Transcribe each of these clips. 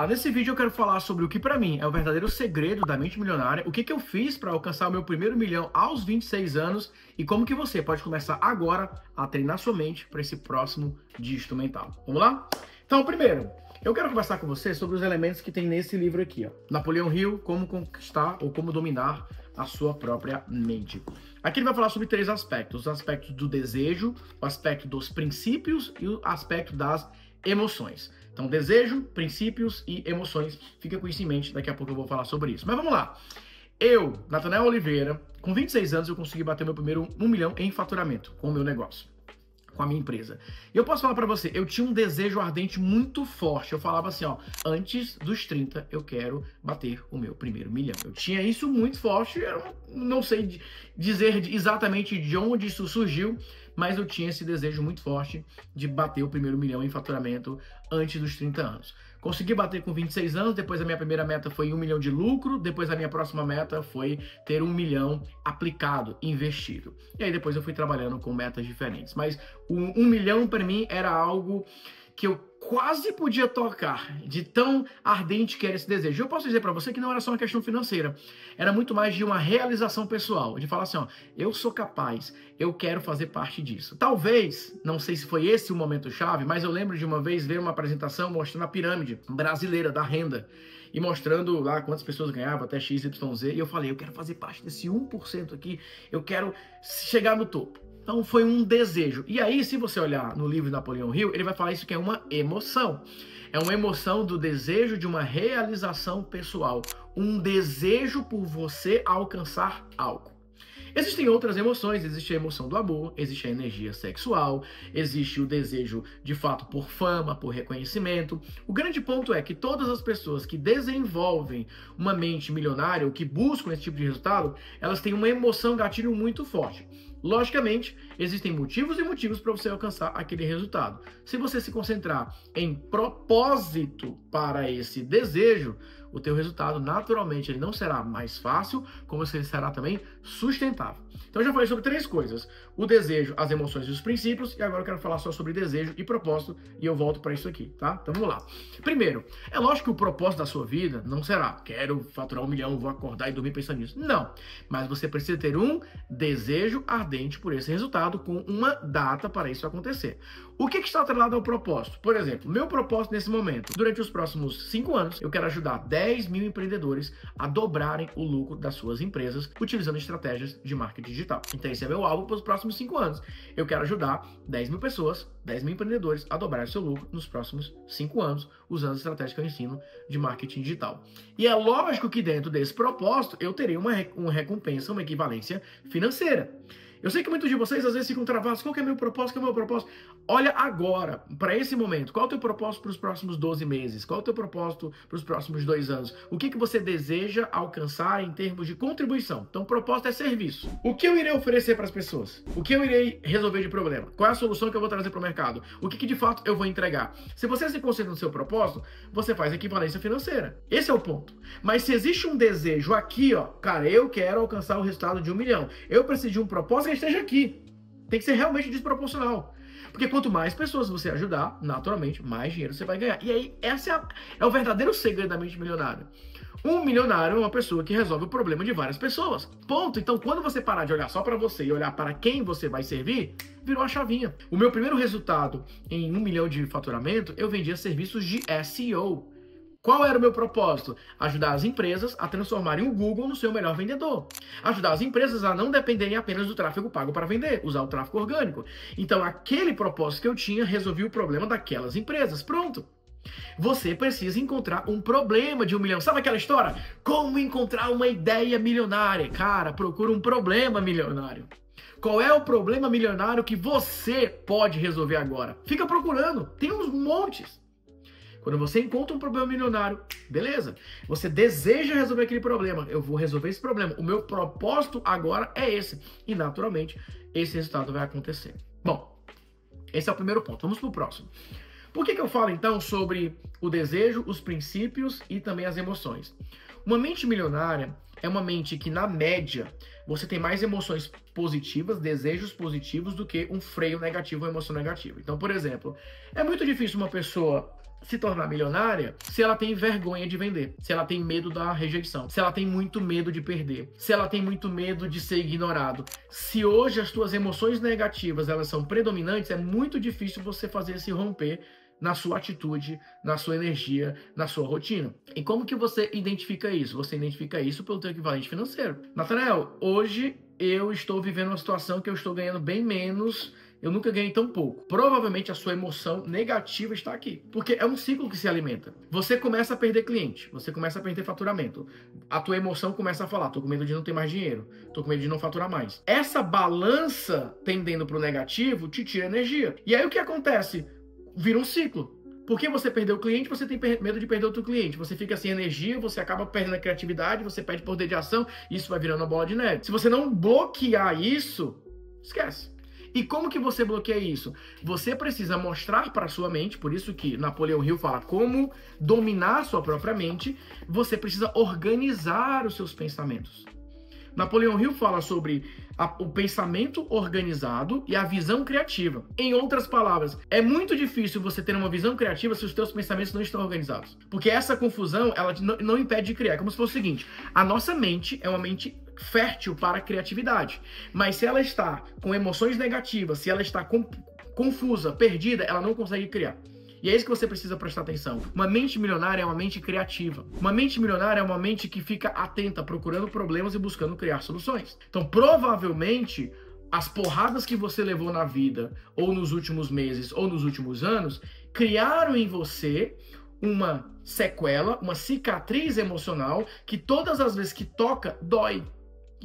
Nesse vídeo eu quero falar sobre o que pra mim é o verdadeiro segredo da mente milionária, o que eu fiz para alcançar o meu primeiro milhão aos 26 anos e como que você pode começar agora a treinar sua mente para esse próximo dígito mental. Vamos lá? Então, primeiro, eu quero conversar com você sobre os elementos que tem nesse livro aqui, ó. Napoleão Hill, Como Conquistar ou Como Dominar a Sua Própria Mente. Aqui ele vai falar sobre três aspectos: o aspecto do desejo, o aspecto dos princípios e o aspecto das emoções. Então, desejo, princípios e emoções. Fica com isso em mente, daqui a pouco eu vou falar sobre isso. Mas vamos lá. Eu, Natanael Oliveira, com 26 anos, eu consegui bater meu primeiro 1 milhão em faturamento com o meu negócio, com a minha empresa. E eu posso falar pra você, eu tinha um desejo ardente muito forte. Eu falava assim, ó, antes dos 30 eu quero bater o meu primeiro milhão. Eu tinha isso muito forte, eu não sei dizer exatamente de onde isso surgiu, mas eu tinha esse desejo muito forte de bater o primeiro milhão em faturamento antes dos 30 anos. Consegui bater com 26 anos, depois a minha primeira meta foi 1 milhão de lucro, depois a minha próxima meta foi ter 1 milhão aplicado, investido. E aí depois eu fui trabalhando com metas diferentes. Mas o 1 milhão para mim era algo que eu quase podia tocar, de tão ardente que era esse desejo. Eu posso dizer para você que não era só uma questão financeira, era muito mais de uma realização pessoal, de falar assim, ó, eu sou capaz, eu quero fazer parte disso. Talvez, não sei se foi esse o momento chave, mas eu lembro de uma vez ver uma apresentação mostrando a pirâmide brasileira da renda e mostrando lá quantas pessoas ganhavam até XYZ, e eu falei, eu quero fazer parte desse 1% aqui, eu quero chegar no topo. Então foi um desejo. E aí, se você olhar no livro de Napoleão Hill, ele vai falar isso que é uma emoção. É uma emoção do desejo de uma realização pessoal. Um desejo por você alcançar algo. Existem outras emoções, existe a emoção do amor, existe a energia sexual, existe o desejo de fato por fama, por reconhecimento. O grande ponto é que todas as pessoas que desenvolvem uma mente milionária ou que buscam esse tipo de resultado, elas têm uma emoção gatilho muito forte. Logicamente, existem motivos e motivos para você alcançar aquele resultado. Se você se concentrar em propósito para esse desejo, o teu resultado, naturalmente, ele não será mais fácil, como ele será também sustentável. Então, eu já falei sobre três coisas: o desejo, as emoções e os princípios, e agora eu quero falar só sobre desejo e propósito, e eu volto para isso aqui, tá? Então, vamos lá. Primeiro, é lógico que o propósito da sua vida não será, quero faturar 1 milhão, vou acordar e dormir pensando nisso. Não, mas você precisa ter um desejo ardente por esse resultado, com uma data para isso acontecer. O que está atrelado ao propósito? Por exemplo, meu propósito nesse momento, durante os próximos 5 anos, eu quero ajudar 10 mil empreendedores a dobrarem o lucro das suas empresas utilizando estratégias de marketing digital. Então esse é meu alvo para os próximos 5 anos. Eu quero ajudar 10 mil pessoas, 10 mil empreendedores a dobrarem seu lucro nos próximos 5 anos, usando as estratégias que eu ensino de marketing digital. E é lógico que dentro desse propósito eu terei uma recompensa, uma equivalência financeira. Eu sei que muitos de vocês às vezes ficam travados. Qual que é meu propósito? Qual é o meu propósito? Olha agora, para esse momento, qual é o teu propósito para os próximos 12 meses? Qual é o teu propósito para os próximos 2 anos? O que você deseja alcançar em termos de contribuição? Então, o propósito é serviço. O que eu irei oferecer para as pessoas? O que eu irei resolver de problema? Qual é a solução que eu vou trazer para o mercado? O que de fato eu vou entregar? Se você se concentra no seu propósito, você faz equivalência financeira. Esse é o ponto. Mas se existe um desejo aqui, ó, cara, eu quero alcançar o resultado de 1 milhão. Eu preciso de um propósito esteja aqui. Tem que ser realmente desproporcional. Porque quanto mais pessoas você ajudar, naturalmente, mais dinheiro você vai ganhar. E aí, esse é o verdadeiro segredo da mente milionária. Um milionário é uma pessoa que resolve o problema de várias pessoas. Ponto. Então, quando você parar de olhar só para você e olhar para quem você vai servir, virou a chavinha. O meu primeiro resultado em 1 milhão de faturamento, eu vendia serviços de SEO. Qual era o meu propósito? Ajudar as empresas a transformarem o Google no seu melhor vendedor. Ajudar as empresas a não dependerem apenas do tráfego pago para vender, usar o tráfego orgânico. Então, aquele propósito que eu tinha resolvia o problema daquelas empresas. Pronto. Você precisa encontrar um problema de 1 milhão. Sabe aquela história? Como encontrar uma ideia milionária? Cara, procura um problema milionário. Qual é o problema milionário que você pode resolver agora? Fica procurando. Tem uns montes. Quando você encontra um problema milionário, beleza, você deseja resolver aquele problema, eu vou resolver esse problema, o meu propósito agora é esse, e naturalmente esse resultado vai acontecer. Bom, esse é o primeiro ponto, vamos para o próximo. Por que eu falo então sobre o desejo, os princípios e também as emoções? Uma mente milionária é uma mente que, na média, você tem mais emoções positivas, desejos positivos, do que um freio negativo ou emoção negativa. Então, por exemplo, é muito difícil uma pessoa se tornar milionária se ela tem vergonha de vender, se ela tem medo da rejeição, se ela tem muito medo de perder, se ela tem muito medo de ser ignorado. Se hoje as tuas emoções negativas elas são predominantes, é muito difícil você fazer esse romper na sua atitude, na sua energia, na sua rotina. E como que você identifica isso? Você identifica isso pelo teu equivalente financeiro. Nathanael, hoje eu estou vivendo uma situação que eu estou ganhando bem menos, eu nunca ganhei tão pouco. Provavelmente a sua emoção negativa está aqui. Porque é um ciclo que se alimenta. Você começa a perder cliente, você começa a perder faturamento. A tua emoção começa a falar, tô com medo de não ter mais dinheiro, tô com medo de não faturar mais. Essa balança tendendo para o negativo te tira energia. E aí o que acontece? Vira um ciclo. Porque você perdeu o cliente, você tem medo de perder outro cliente. Você fica sem energia, você acaba perdendo a criatividade, você perde poder de ação, e isso vai virando uma bola de neve. Se você não bloquear isso, esquece. E como que você bloqueia isso? Você precisa mostrar para sua mente, por isso que Napoleão Hill fala como dominar a sua própria mente, você precisa organizar os seus pensamentos. Napoleão Hill fala sobre o pensamento organizado e a visão criativa. Em outras palavras, é muito difícil você ter uma visão criativa se os teus pensamentos não estão organizados. Porque essa confusão, ela não impede de criar. É como se fosse o seguinte, a nossa mente é uma mente fértil para a criatividade. Mas se ela está com emoções negativas, se ela está confusa, perdida, ela não consegue criar. E é isso que você precisa prestar atenção. Uma mente milionária é uma mente criativa. Uma mente milionária é uma mente que fica atenta, procurando problemas e buscando criar soluções. Então, provavelmente, as porradas que você levou na vida, ou nos últimos meses, ou nos últimos anos, criaram em você uma sequela, uma cicatriz emocional, que todas as vezes que toca, dói.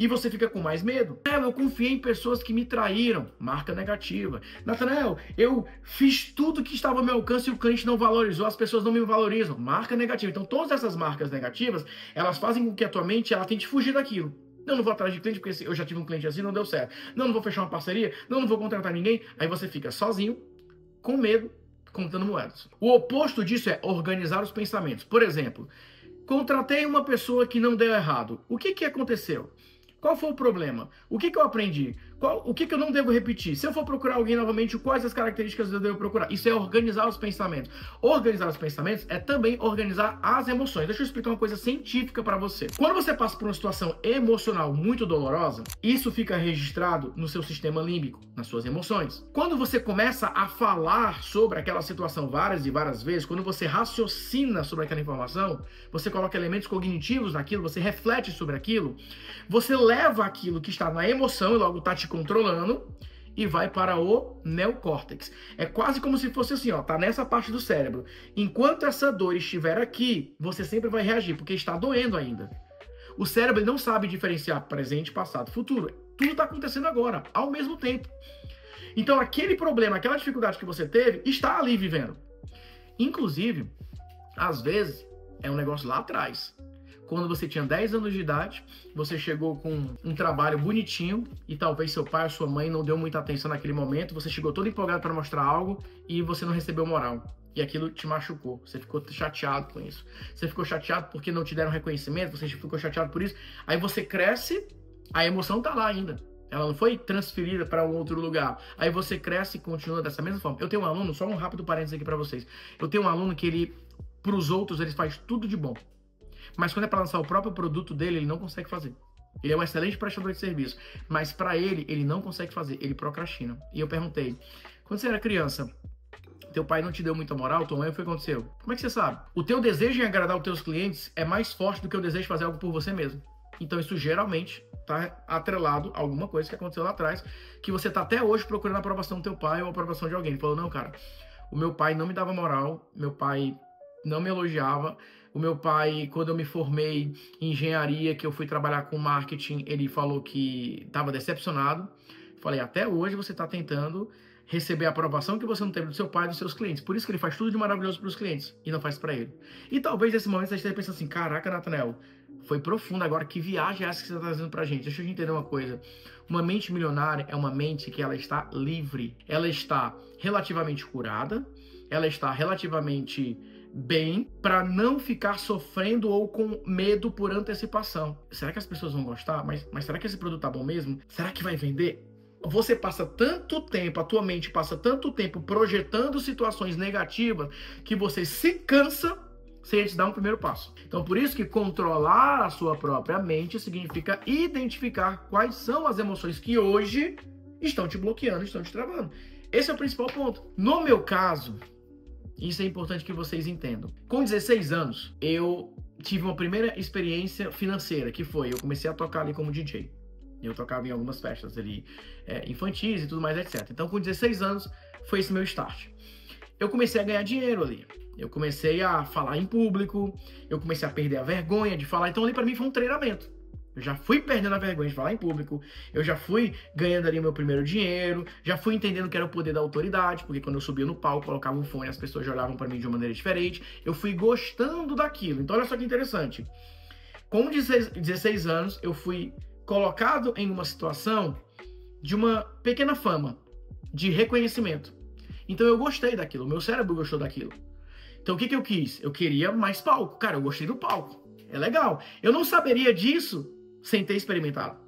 E você fica com mais medo. Eu confiei em pessoas que me traíram. Marca negativa. Nathanael, eu fiz tudo que estava ao meu alcance e o cliente não valorizou, as pessoas não me valorizam. Marca negativa. Então, todas essas marcas negativas, elas fazem com que a tua mente ela tente fugir daquilo. Não vou atrás de cliente porque eu já tive um cliente assim, não deu certo. Não vou fechar uma parceria, não vou contratar ninguém. Aí você fica sozinho, com medo, contando moedas. O oposto disso é organizar os pensamentos. Por exemplo, contratei uma pessoa que não deu errado. O que aconteceu? Qual foi o problema? O que eu aprendi? O que eu não devo repetir? Se eu for procurar alguém novamente, quais as características eu devo procurar? Isso é organizar os pensamentos. Organizar os pensamentos é também organizar as emoções. Deixa eu explicar uma coisa científica para você. Quando você passa por uma situação emocional muito dolorosa, isso fica registrado no seu sistema límbico, nas suas emoções. Quando você começa a falar sobre aquela situação várias e várias vezes, quando você raciocina sobre aquela informação, você coloca elementos cognitivos naquilo, você reflete sobre aquilo, você leva aquilo que está na emoção e logo está te controlando e vai para o neocórtex. É quase como se fosse assim, ó, tá nessa parte do cérebro. Enquanto essa dor estiver aqui, você sempre vai reagir, porque está doendo ainda. O cérebro não sabe diferenciar presente, passado, futuro. Tudo está acontecendo agora, ao mesmo tempo. Então aquele problema, aquela dificuldade que você teve, está ali vivendo. Inclusive, às vezes, é um negócio lá atrás. Quando você tinha 10 anos de idade, você chegou com um trabalho bonitinho e talvez seu pai ou sua mãe não deu muita atenção naquele momento, você chegou todo empolgado para mostrar algo e você não recebeu moral. E aquilo te machucou, você ficou chateado com isso. Você ficou chateado porque não te deram reconhecimento, você ficou chateado por isso. Aí você cresce, a emoção tá lá ainda. Ela não foi transferida para um outro lugar. Aí você cresce e continua dessa mesma forma. Eu tenho um aluno, só um rápido parênteses aqui para vocês. Eu tenho um aluno que ele, para os outros, ele faz tudo de bom. Mas quando é para lançar o próprio produto dele, ele não consegue fazer. Ele é um excelente prestador de serviço, mas para ele não consegue fazer, ele procrastina. E eu perguntei, quando você era criança, teu pai não te deu muita moral, tua mãe, o que aconteceu? Como é que você sabe? O teu desejo em agradar os teus clientes é mais forte do que o desejo de fazer algo por você mesmo. Então isso geralmente está atrelado a alguma coisa que aconteceu lá atrás, que você está até hoje procurando a aprovação do teu pai ou a aprovação de alguém. Ele falou, não, cara, o meu pai não me dava moral, meu pai não me elogiava. O meu pai, quando eu me formei em engenharia, que eu fui trabalhar com marketing, ele falou que estava decepcionado. Falei, até hoje você está tentando receber a aprovação que você não teve do seu pai e dos seus clientes. Por isso que ele faz tudo de maravilhoso para os clientes e não faz para ele. E talvez nesse momento você esteja pensando assim, caraca, Nathanael, foi profundo agora, que viagem é essa que você está trazendo para a gente? Deixa eu entender uma coisa. Uma mente milionária é uma mente que ela está livre, ela está relativamente curada, ela está relativamente bem, para não ficar sofrendo ou com medo por antecipação. Será que as pessoas vão gostar? Mas será que esse produto tá bom mesmo? Será que vai vender? você passa tanto tempo, a tua mente passa tanto tempo projetando situações negativas que você se cansa sem antes dar um primeiro passo. Então, por isso que controlar a sua própria mente significa identificar quais são as emoções que hoje estão te bloqueando, estão te travando. Esse é o principal ponto. No meu caso, isso é importante que vocês entendam. Com 16 anos, eu tive uma primeira experiência financeira, que foi, eu comecei a tocar ali como DJ. Eu tocava em algumas festas ali, infantis e tudo mais, etc. Então, com 16 anos, foi esse meu start. Eu comecei a ganhar dinheiro ali. Eu comecei a falar em público, eu comecei a perder a vergonha de falar. Então, ali pra mim foi um treinamento. Eu já fui perdendo a vergonha de falar em público, eu já fui ganhando ali o meu primeiro dinheiro, já fui entendendo que era o poder da autoridade, porque quando eu subia no palco, colocava um fone, as pessoas já olhavam pra mim de uma maneira diferente. Eu fui gostando daquilo. Então, olha só que interessante. Com 16 anos, eu fui colocado em uma situação de uma pequena fama, de reconhecimento. Então eu gostei daquilo, o meu cérebro gostou daquilo. Então o que eu quis? Eu queria mais palco. Cara, eu gostei do palco. É legal. Eu não saberia disso sem ter experimentado.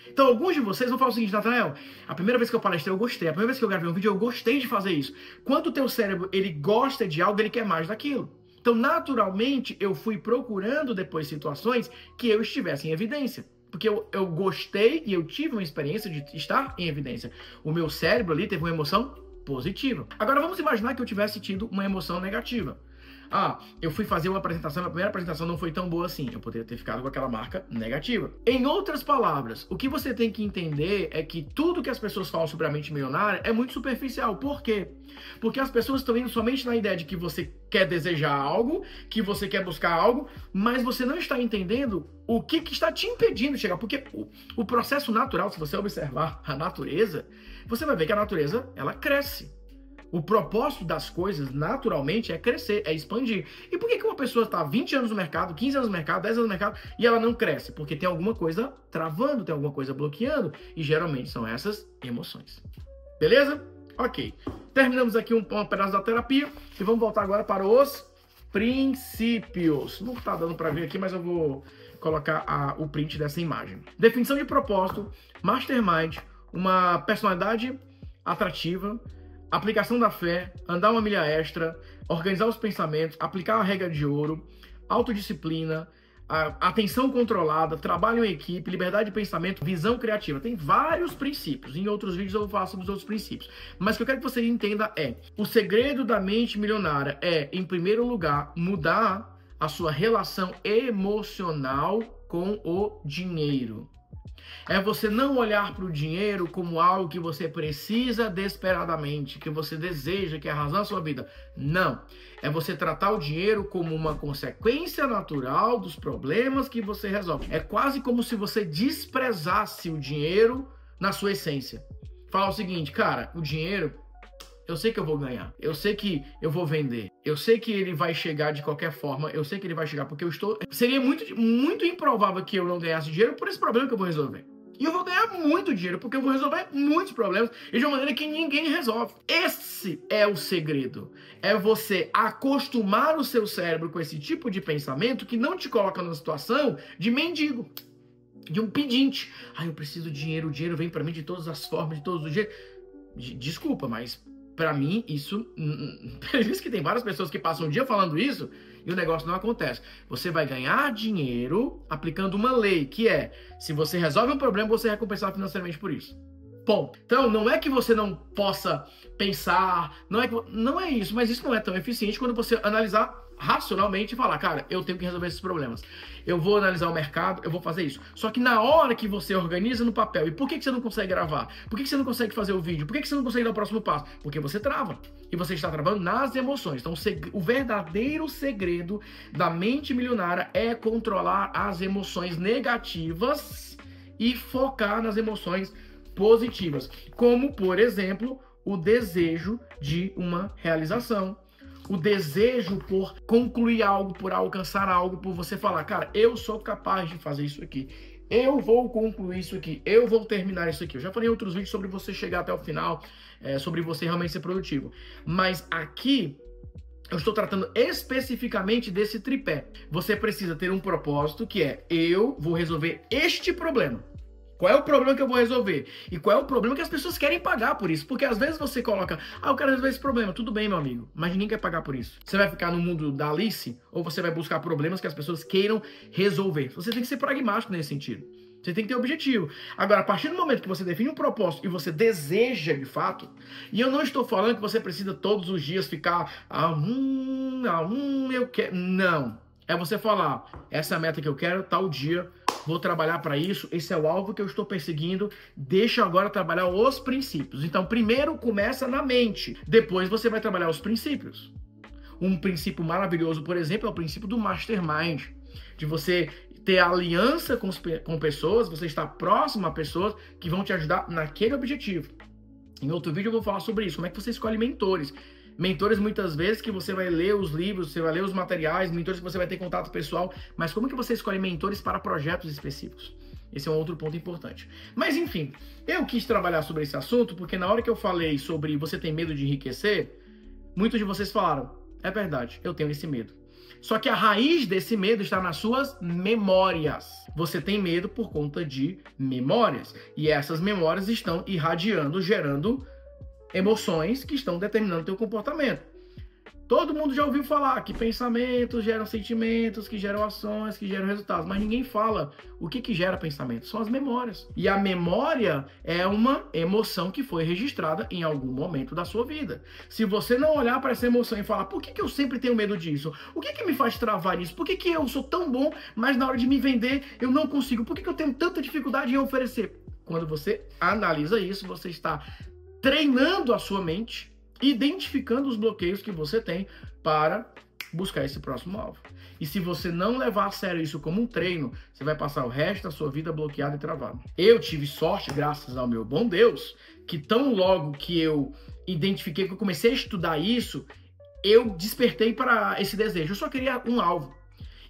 Então alguns de vocês vão falar o seguinte: Natanael, a primeira vez que eu palestrei eu gostei, a primeira vez que eu gravei um vídeo eu gostei de fazer isso. Quando o teu cérebro ele gosta de algo, ele quer mais daquilo. Então naturalmente eu fui procurando depois situações que eu estivesse em evidência. Porque eu gostei e eu tive uma experiência de estar em evidência. O meu cérebro ali teve uma emoção positiva. Agora vamos imaginar que eu tivesse tido uma emoção negativa. Ah, eu fui fazer uma apresentação, a primeira apresentação não foi tão boa assim. Eu poderia ter ficado com aquela marca negativa. Em outras palavras, o que você tem que entender é que tudo que as pessoas falam sobre a mente milionária é muito superficial. Por quê? Porque as pessoas estão indo somente na ideia de que você quer desejar algo, que você quer buscar algo, mas você não está entendendo o que está te impedindo de chegar. Porque o processo natural, se você observar a natureza, você vai ver que a natureza, ela cresce. O propósito das coisas, naturalmente, é crescer, é expandir. E por que uma pessoa está 20 anos no mercado, 15 anos no mercado, 10 anos no mercado, e ela não cresce? Porque tem alguma coisa travando, tem alguma coisa bloqueando, e geralmente são essas emoções. Beleza? Ok. Terminamos aqui um pedaço da terapia, e vamos voltar agora para os princípios. Não está dando para ver aqui, mas eu vou colocar o print dessa imagem. Definição de propósito, mastermind, uma personalidade atrativa, aplicação da fé, andar uma milha extra, organizar os pensamentos, aplicar a regra de ouro, autodisciplina, atenção controlada, trabalho em equipe, liberdade de pensamento, visão criativa. Tem vários princípios. Em outros vídeos eu vou falar sobre os outros princípios. Mas o que eu quero que você entenda é: o segredo da mente milionária é, em primeiro lugar, mudar a sua relação emocional com o dinheiro. É você não olhar para o dinheiro como algo que você precisa desesperadamente, que você deseja, que é a razão da sua vida. Não. É você tratar o dinheiro como uma consequência natural dos problemas que você resolve. É quase como se você desprezasse o dinheiro na sua essência. Falar o seguinte: cara, o dinheiro, eu sei que eu vou ganhar, eu sei que eu vou vender, eu sei que ele vai chegar de qualquer forma, eu sei que ele vai chegar porque eu estou... Seria muito improvável que eu não ganhasse dinheiro por esse problema que eu vou resolver. E eu vou ganhar muito dinheiro porque eu vou resolver muitos problemas e de uma maneira que ninguém resolve. Esse é o segredo. É você acostumar o seu cérebro com esse tipo de pensamento que não te coloca numa situação de mendigo, de um pedinte. Eu preciso de dinheiro, o dinheiro vem pra mim de todas as formas, de todos os jeitos. Desculpa, mas pra mim isso... Por isso que tem várias pessoas que passam um dia falando isso e o negócio não acontece. Você vai ganhar dinheiro aplicando uma lei, que é: se você resolve um problema, você é recompensado financeiramente por isso. Ponto. Então, não é que você não possa pensar, não é isso, mas isso não é tão eficiente quando você analisar racionalmente e falar: cara, eu tenho que resolver esses problemas. Eu vou analisar o mercado, eu vou fazer isso. Só que na hora que você organiza no papel, e por que você não consegue gravar? Por que você não consegue fazer o vídeo? Por que você não consegue dar o próximo passo? Porque você trava. E você está travando nas emoções. Então, o verdadeiro segredo da mente milionária é controlar as emoções negativas e focar nas emoções positivas. Como, por exemplo, o desejo de uma realização. O desejo por concluir algo, por alcançar algo, por você falar: cara, eu sou capaz de fazer isso aqui. Eu vou concluir isso aqui. Eu vou terminar isso aqui. Eu já falei em outros vídeos sobre você chegar até o final, sobre você realmente ser produtivo. Mas aqui eu estou tratando especificamente desse tripé. Você precisa ter um propósito que é: eu vou resolver este problema. Qual é o problema que eu vou resolver? E qual é o problema que as pessoas querem pagar por isso? Porque às vezes você coloca, eu quero resolver esse problema. Tudo bem, meu amigo, mas ninguém quer pagar por isso. Você vai ficar no mundo da Alice ou você vai buscar problemas que as pessoas queiram resolver? Você tem que ser pragmático nesse sentido. Você tem que ter objetivo. Agora, a partir do momento que você define um propósito e você deseja de fato, e eu não estou falando que você precisa todos os dias ficar, eu quero. Não. É você falar, essa é a meta que eu quero, tal dia, vou trabalhar para isso, esse é o alvo que eu estou perseguindo, deixa eu agora trabalhar os princípios. Então, primeiro começa na mente, depois você vai trabalhar os princípios. Um princípio maravilhoso, por exemplo, é o princípio do mastermind, de você ter aliança com pessoas, você estar próximo a pessoas que vão te ajudar naquele objetivo. Em outro vídeo eu vou falar sobre isso, como é que você escolhe mentores. Mentores, muitas vezes, que você vai ler os livros, você vai ler os materiais, mentores que você vai ter contato pessoal, mas como que você escolhe mentores para projetos específicos? Esse é um outro ponto importante. Mas, enfim, eu quis trabalhar sobre esse assunto porque na hora que eu falei sobre você tem medo de enriquecer, muitos de vocês falaram, é verdade, eu tenho esse medo. Só que a raiz desse medo está nas suas memórias. Você tem medo por conta de memórias. E essas memórias estão irradiando, gerando emoções que estão determinando o teu comportamento. Todo mundo já ouviu falar que pensamentos geram sentimentos, que geram ações, que geram resultados, mas ninguém fala o que gera pensamento. São as memórias. E a memória é uma emoção que foi registrada em algum momento da sua vida. Se você não olhar para essa emoção e falar, por que eu sempre tenho medo disso? O que me faz travar isso? Por que eu sou tão bom, mas na hora de me vender eu não consigo? Por que eu tenho tanta dificuldade em oferecer? Quando você analisa isso, você está treinando a sua mente, identificando os bloqueios que você tem para buscar esse próximo alvo. E se você não levar a sério isso como um treino, você vai passar o resto da sua vida bloqueado e travado. Eu tive sorte, graças ao meu bom Deus, que tão logo que eu identifiquei, que eu comecei a estudar isso, eu despertei para esse desejo. Eu só queria um alvo.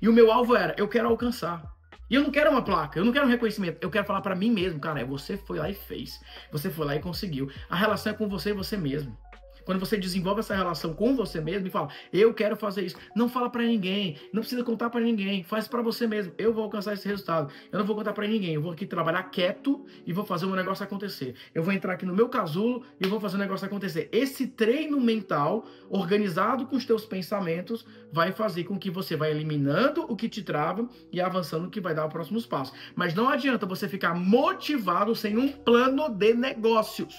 E o meu alvo era, eu quero alcançar. E eu não quero uma placa, eu não quero um reconhecimento, eu quero falar pra mim mesmo, cara, você foi lá e fez, você foi lá e conseguiu. A relação é com você e você mesmo. Quando você desenvolve essa relação com você mesmo e fala, eu quero fazer isso, não fala pra ninguém, não precisa contar pra ninguém, faz pra você mesmo, eu vou alcançar esse resultado, eu não vou contar pra ninguém, eu vou aqui trabalhar quieto e vou fazer um negócio acontecer. Eu vou entrar aqui no meu casulo e vou fazer um negócio acontecer. Esse treino mental, organizado com os teus pensamentos, vai fazer com que você vá eliminando o que te trava e avançando o que vai dar os próximos passos. Mas não adianta você ficar motivado sem um plano de negócios.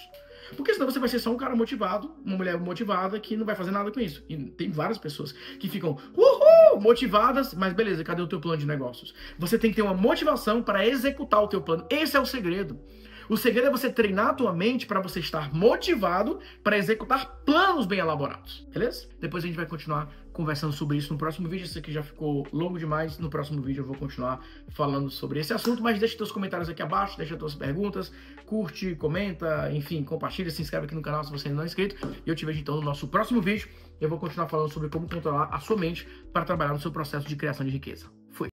Porque senão você vai ser só um cara motivado, uma mulher motivada que não vai fazer nada com isso. E tem várias pessoas que ficam motivadas, mas beleza, cadê o teu plano de negócios? Você tem que ter uma motivação para executar o teu plano. Esse é o segredo. O segredo é você treinar a tua mente para você estar motivado para executar planos bem elaborados, beleza? Depois a gente vai continuar conversando sobre isso no próximo vídeo. Esse aqui já ficou longo demais. No próximo vídeo eu vou continuar falando sobre esse assunto, mas deixa teus comentários aqui abaixo, deixa tuas perguntas, curte, comenta, enfim, compartilha, se inscreve aqui no canal se você ainda não é inscrito. E eu te vejo então no nosso próximo vídeo. Eu vou continuar falando sobre como controlar a sua mente para trabalhar no seu processo de criação de riqueza.